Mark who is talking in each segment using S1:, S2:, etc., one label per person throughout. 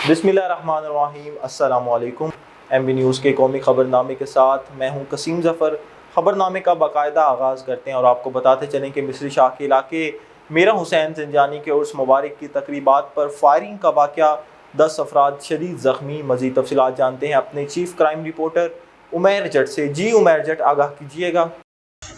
S1: बिस्मिल्लाहिर्रहमानिर्रहीम। अस्सलाम वालेकुम। MB न्यूज़ के कौमी ख़बरनामे के साथ मैं हूं कसीम ज़फ़र। ख़बरनामे का बाकायदा आगाज़ करते हैं और आपको बताते चलें कि मिस्री शाह के इलाके मीरा हुसैन ज़ंजानी के उर्स मुबारक की तकरीबात पर फायरिंग का वाक़या, 10 अफराद शदीद ज़ख्मी। मज़ीद तफ़सीलात जानते हैं अपने चीफ़ क्राइम रिपोर्टर उमैर जट से। जी उमैर जट, आगाह कीजिएगा।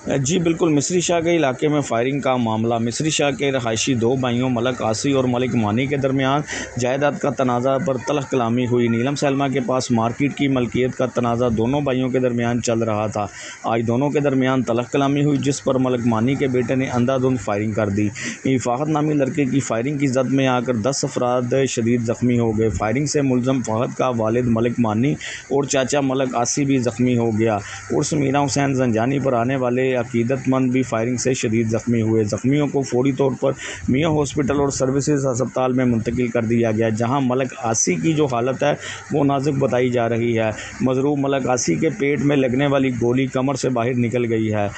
S2: जी बिल्कुल, मिस्री शाह के इलाके में फायरिंग का मामला। मिस्री शाह के रहायशी दो भाइयों मलक आसी और मलिक मानी के दरमियान जायदाद का तनाज़ा पर तलख़ कलामी हुई। नीलम सैलमा के पास मार्केट की मलकियत का तनाज़ा दोनों भाइयों के दरमियान चल रहा था। आज दोनों के दरमियान तलख़ कलामी हुई, जिस पर मलक मानी के बेटे ने अंधाधुंध फायरिंग कर दी। फ़ाहद नामी लड़के की फायरिंग की जद में आकर 10 अफराद शदीद ज़ख्मी हो गए। फायरिंग से मुलज़म फ़ाहद का वालिद मलिक मानी और चाचा मलक आसी भी ज़ख्मी हो गया। उर्स मीरा हुसैन ज़ंजानी पर आने वाले अकीदतमंद भी फायरिंग से शदीद ज़ख्मी हुए। ज़ख्मियों को फौरी तौर पर मियाँ हॉस्पिटल और सर्विसेज अस्पताल में मुंतकिल कर दिया गया, जहां मलक आसी की जो हालत है वो नाजुक बताई जा रही है। मजरूब मलक आसी के पेट में लगने वाली गोली कमर से बाहर निकल गई है।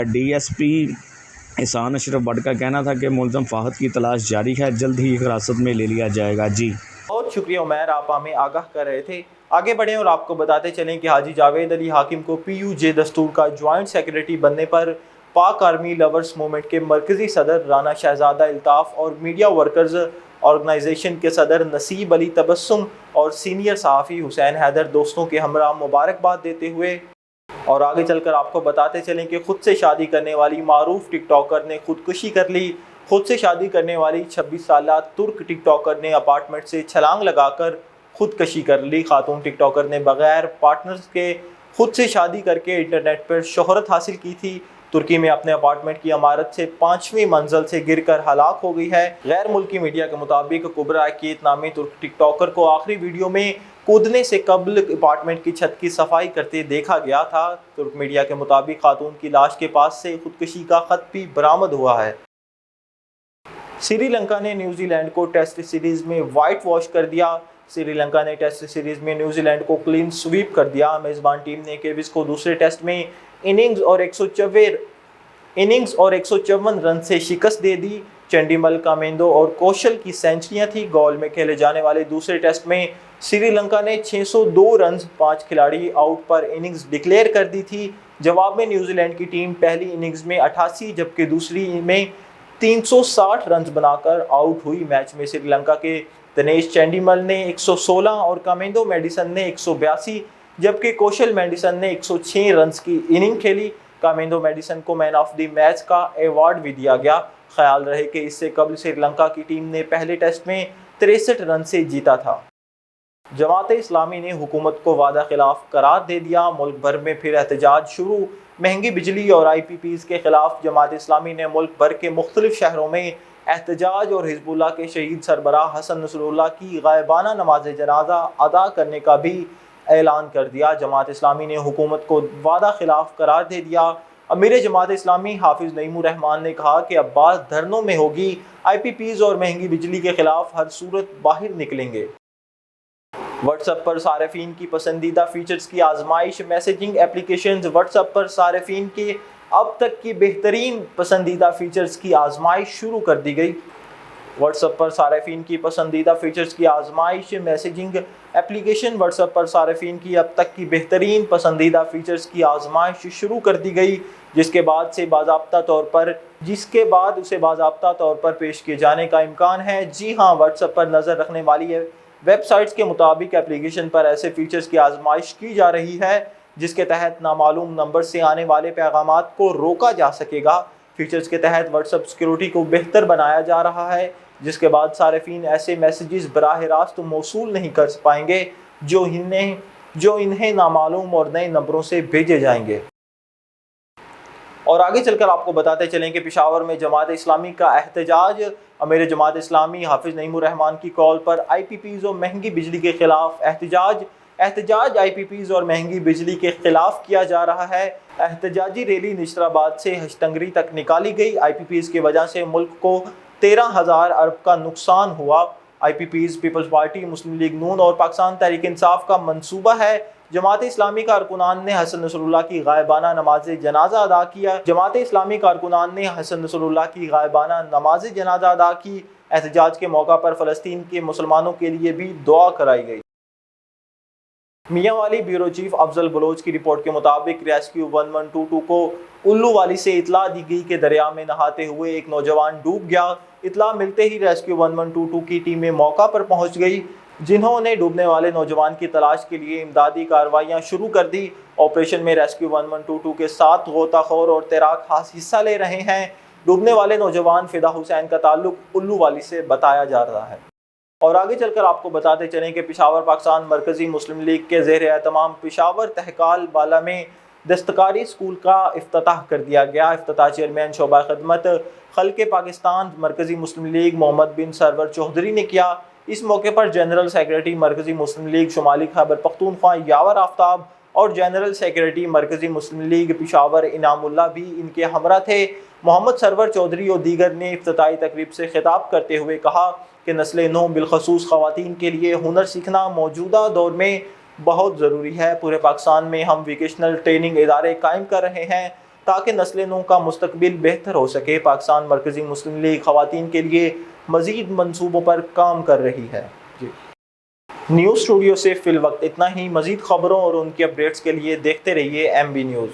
S2: DSP एहसान अशरफ भट्ट का कहना था कि मुलज़म फ़ाहद की तलाश जारी है, जल्द ही हिरासत में ले लिया जाएगा। जी
S1: बहुत शुक्रिया उमैर, आप हमें आगाह कर रहे थे। आगे बढ़ें और आपको बताते चलें कि हाजी जावेद अली हाकिम को PUJ दस्तूर का जॉइंट सेक्रेटरी बनने पर पाक आर्मी लवर्स मूवमेंट के मरकज़ी सदर राना शहजादा अल्ताफ़ और मीडिया वर्कर्स ऑर्गेनाइजेशन के सदर नसीब अली तबस्सुम और सीनियर सहाफ़ी हुसैन हैदर दोस्तों के हमरा मुबारकबाद देते हुए, और आगे चलकर आपको बताते चलें कि खुद से शादी करने वाली मारूफ टिकटॉकर ने खुदकुशी कर ली। खुद से शादी करने वाली 26 साला तुर्क टिकटॉकर ने अपार्टमेंट से छलांग लगाकर खुदकशी कर ली। खातून टिकटॉकर ने बगैर पार्टनर्स के खुद से शादी करके इंटरनेट पर शोहरत हासिल की थी। तुर्की में अपने अपार्टमेंट की इमारत से 5वीं मंजिल से गिरकर हलाक हो गई है। गैर मुल्की मीडिया के मुताबिक कुबरा अकीत नामी तुर्क टिकटॉकर को आखिरी वीडियो में कूदने से कबल अपार्टमेंट की छत की सफाई करते देखा गया था। तुर्क मीडिया के मुताबिक खातून की लाश के पास से खुदकुशी का खत भी बरामद हुआ है। श्रीलंका ने न्यूजीलैंड को टेस्ट सीरीज में वाइट वॉश कर दिया। श्रीलंका ने टेस्ट सीरीज में न्यूजीलैंड को क्लीन स्वीप कर दिया। मेज़बान टीम ने केविस को दूसरे टेस्ट में इनिंग्स और 154 रन से शिकस्त दे दी। चंडीमल, कामेंदो और कौशल की सेंचुरियां थी। गोल में खेले जाने वाले दूसरे टेस्ट में श्रीलंका ने 602 रन 5 खिलाड़ी आउट पर इनिंग्स डिक्लेयर कर दी थी। जवाब में न्यूजीलैंड की टीम पहली इनिंग्स में 88 जबकि दूसरी में 360 रन बनाकर आउट हुई। मैच में श्रीलंका के दिनेश चंडीमल ने 116 और कामेंदो मेडिसन ने 182 जबकि कौशल मेडिसन ने 106 रन की इनिंग खेली। कामेंदो मेडिसन को मैन ऑफ द मैच का अवार्ड भी दिया गया। ख्याल रहे कि इससे कबल श्रीलंका की टीम ने पहले टेस्ट में 63 रन से जीता था। जमात इस्लामी ने हुकूमत को वादा खिलाफ करार दे दिया। मुल्क भर में फिर एहतजाज शुरू। महंगी बिजली और IPPs के खिलाफ जमात इस्लामी ने मुल्क भर के मुख्तलिफ शहरों में एहतजाज और हिजबुल्लाह के शहीद सरबराह हसन नसरुल्लाह की गायबाना नमाज जनाजा अदा करने का भी ऐलान कर दिया। जमात इस्लामी ने हुकूमत को वादा खिलाफ करार दे दिया। अमीर जमात इस्लामी हाफिज नईमुर रहमान ने कहा कि अब्बास धरनों में होगी। IPPs और महंगी बिजली के खिलाफ हर सूरत बाहर निकलेंगे। व्हाट्सएप पर सार्फिन की पसंदीदा फीचर्स की आजमाइश। मैसेजिंग एप्लीकेशंस व्हाट्सएप पर सार्फिन के अब तक की बेहतरीन पसंदीदा फीचर्स की आजमाइश शुरू कर दी गई। व्हाट्सएप पर सार्फिन की पसंदीदा फीचर्स की आजमाइश। मैसेजिंग एप्लीकेशन व्हाट्सएप पर सार्फिन की अब तक की बेहतरीन पसंदीदा फीचर्स की आजमाइश शुरू कर दी गई, जिसके बाद उसे बाज़ाब्ता तौर पर पेश किए जाने का इम्कान है। जी हाँ, व्हाट्सएप पर नज़र रखने वाली वेबसाइट्स के मुताबिक एप्लीकेशन पर ऐसे फीचर्स की आजमाइश की जा रही है जिसके तहत नामालूम नंबर से आने वाले पैगामात को रोका जा सकेगा। फीचर्स के तहत व्हाट्सएप सिक्योरिटी को बेहतर बनाया जा रहा है, जिसके बाद सार्फिन ऐसे मैसेजेस बराह रास्त मौसूल नहीं कर पाएंगे जो इन्हें नामालूम और नए नंबरों से भेजे जाएंगे। और आगे चलकर आपको बताते चलें कि पेशावर में जमात इस्लामी का एहतजाज। अमीर जमात इस्लामी हाफिज नईमुर रहमान की कॉल पर IPPs और महंगी बिजली के खिलाफ एहतजाज IPPs और महंगी बिजली के खिलाफ किया जा रहा है। एहतजाजी रैली निश्तराबाद से हशतंगरी तक निकाली गई। IPPs की वजह से मुल्क को 13,000 अरब का नुकसान हुआ। IPPs पीपल्स पार्टी, मुस्लिम लीग नून और पाकिस्तान तहरीक इंसाफ का मंसूबा है। जमात इस्लामी कारकुनान ने हसन नसरुल्लाह की गायबाना नमाज जनाजा अदा किया। जमात इस्लामी कारकुनान ने हसन नसरुल्लाह की गायबाना नमाज जनाजा अदा की। احتجاج کے موقع پر فلسطین کے مسلمانوں کے لیے بھی دعا کرائی گئی۔ میاں والی بیورو چیف افضل بلوچ کی رپورٹ کے مطابق ریسکیو 1122 کو الو والی سے اطلاع دی گئی کہ دریا میں نہاتے ہوئے ایک نوجوان ڈوب گیا۔ اطلاع ملتے ہی ریسکیو 1122 کی ٹیمیں موقع پر پہنچ گئی، جنہوں نے ڈوبنے والے نوجوان کی تلاش کے لیے امدادی کارروائیاں شروع کر دی۔ آپریشن میں ریسکیو 1122 کے 7 غوطہ خور اور تیراک خاص حصہ لے رہے ہیں۔ ڈوبنے والے نوجوان فدا حسین کا تعلق الو والی سے بتایا جا رہا ہے۔ اور آگے چل کر آپ کو بتاتے چلیں کہ پشاور پاکستان مرکزی مسلم لیگ کے زیر اہتمام پشاور تہکال بالا میں دستکاری اسکول کا افتتاح کر دیا گیا۔ افتتاح چیئرمین شعبہ خدمت خلق پاکستان مرکزی مسلم لیگ محمد بن سرور چودھری نے کیا۔ اس موقع پر جنرل سیکریٹری مرکزی مسلم لیگ شمالی خیبر پختونخوا یاور آفتاب اور جنرل سیکریٹری مرکزی مسلم لیگ پشاور انعام اللہ بھی ان کے ہمراہ تھے۔ محمد سرور چودھری اور دیگر نے افتتاحی تقریب سے خطاب کرتے ہوئے کہا کہ نسل نو بالخصوص خواتین کے لیے ہنر سیکھنا موجودہ دور میں بہت ضروری ہے۔ پورے پاکستان میں ہم ووکیشنل ٹریننگ ادارے قائم کر رہے ہیں تاکہ نسل نو کا مستقبل بہتر ہو سکے۔ پاکستان مرکزی مسلم لیگ خواتین کے لیے مزید منصوبوں پر کام کر رہی ہے۔ نیوز اسٹوڈیو سے فی الوقت اتنا ہی۔ مزید خبروں اور ان کی اپڈیٹس کے لیے دیکھتے رہیے MB نیوز۔